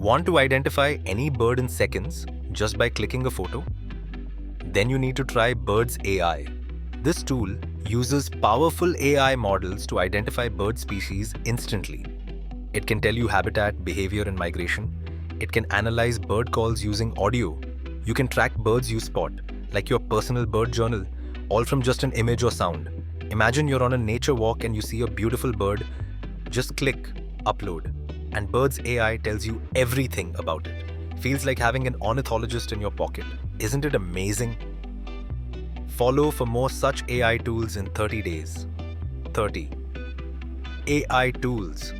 Want to identify any bird in seconds just by clicking a photo? Then you need to try Birds AI. This tool uses powerful AI models to identify bird species instantly. It can tell you habitat, behavior, and migration. It can analyze bird calls using audio. You can track birds you spot, like your personal bird journal, all from just an image or sound. Imagine you're on a nature walk and you see a beautiful bird. Just click Upload, and Birds AI tells you everything about it. Feels like having an ornithologist in your pocket. Isn't it amazing? Follow for more such AI tools in 30 days. 30. AI tools.